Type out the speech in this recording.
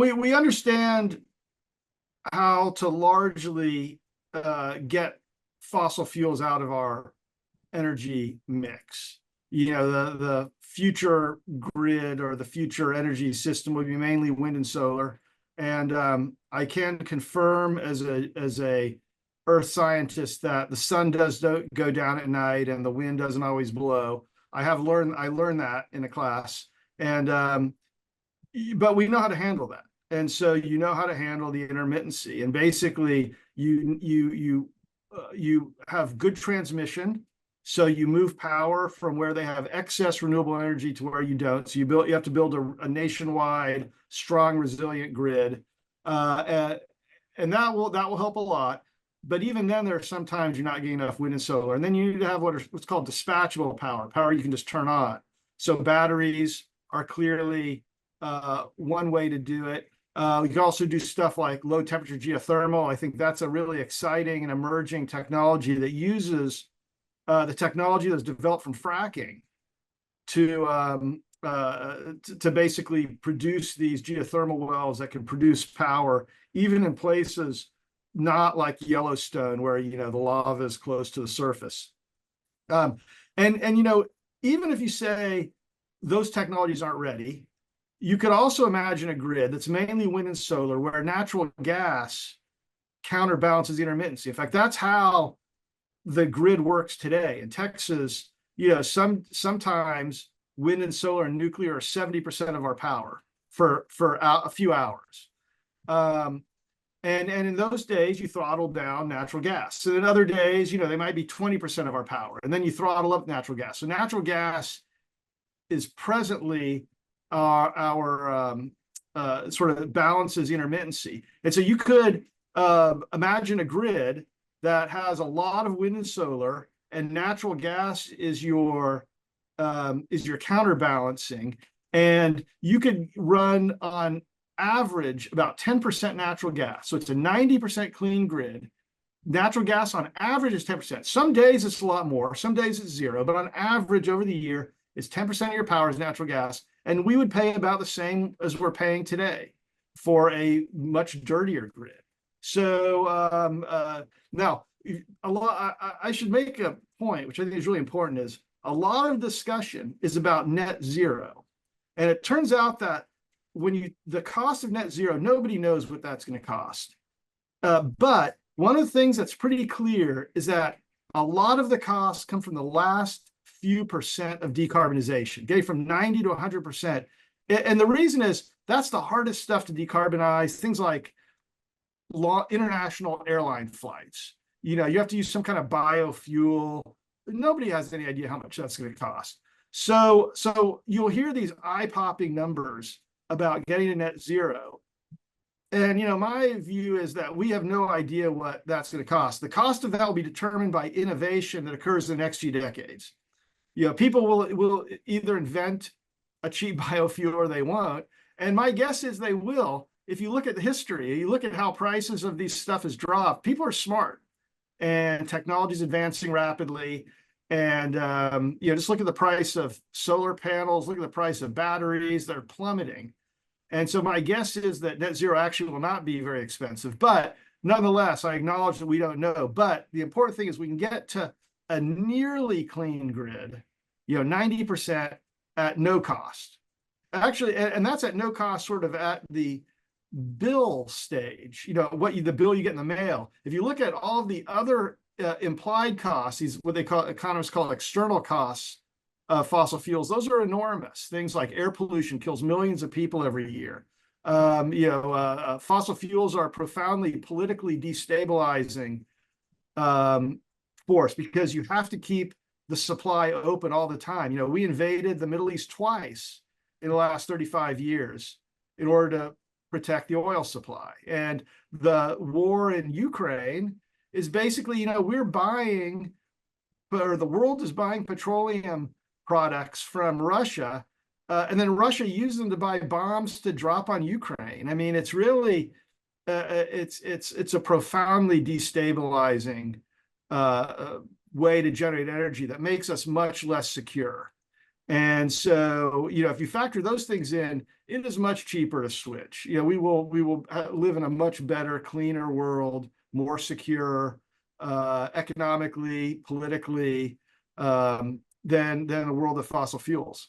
we understand how to largely get fossil fuels out of our energy mix. The future grid or the future energy system will be mainly wind and solar. And I can confirm as a earth scientist that the sun does go down at night and the wind doesn't always blow. I learned that in a class. And but we know how to handle that. And so you know how to handle the intermittency. And basically you have good transmission. So you move power from where they have excess renewable energy to where you don't. So you have to build a nationwide, strong, resilient grid, and that will help a lot. But even then, there are sometimes you're not getting enough wind and solar, and then you need to have what's called dispatchable power you can just turn on. So batteries are clearly one way to do it. We can also do stuff like low temperature geothermal. I think that's a really exciting and emerging technology that uses the technology that's developed from fracking to basically produce these geothermal wells that can produce power, even in places not like Yellowstone, where the lava is close to the surface. And even if you say those technologies aren't ready, you could also imagine a grid that's mainly wind and solar, where natural gas counterbalances the intermittency. In fact, that's how the grid works today. In Texas, sometimes wind and solar and nuclear are 70% of our power for a few hours. And in those days, you throttle down natural gas. So in other days, they might be 20% of our power, and then you throttle up natural gas. So natural gas is presently our sort of balances intermittency. And so you could imagine a grid that has a lot of wind and solar, and natural gas is your counterbalancing, and you could run on average about 10% natural gas. So it's a 90% clean grid. Natural gas on average is 10%. Some days it's a lot more, some days it's zero, but on average over the year, it's 10% of your power is natural gas. And we would pay about the same as we're paying today for a much dirtier grid. So now, I should make a point, which I think is really important, is a lot of discussion is about net zero. And it turns out that the cost of net zero, nobody knows what that's going to cost. But one of the things that's pretty clear is that a lot of the costs come from the last few percent of decarbonization, getting from 90 to 100%. And the reason is that's the hardest stuff to decarbonize, things like international airline flights. You have to use some kind of biofuel. Nobody has any idea how much that's going to cost. So you'll hear these eye-popping numbers about getting to net zero. And, my view is that we have no idea what that's going to cost. The cost of that will be determined by innovation that occurs in the next few decades. People will either invent a cheap biofuel or they won't. And my guess is they will. If you look at the history, you look at how prices of these stuff has dropped, people are smart and technology is advancing rapidly. And, just look at the price of solar panels, look at the price of batteries, they're plummeting. And so my guess is that net zero actually will not be very expensive. But nonetheless, I acknowledge that we don't know. But the important thing is we can get to a nearly clean grid, 90% at no cost. Actually, and that's at no cost, sort of at the bill stage, the bill you get in the mail. If you look at all the other implied costs, these what economists call external costs of fossil fuels, those are enormous. Things like air pollution kills millions of people every year. Fossil fuels are a profoundly politically destabilizing force, because you have to keep the supply open all the time. We invaded the Middle East twice in the last 35 years in order to protect the oil supply. And the war in Ukraine is basically, we're buying, or the world is buying petroleum products from Russia, and then Russia used them to buy bombs to drop on Ukraine. I mean, it's really, it's a profoundly destabilizing way to generate energy that makes us much less secure. And so, you know, if you factor those things in, it is much cheaper to switch. You know, we will live in a much better, cleaner world, more secure, economically, politically, than the world of fossil fuels.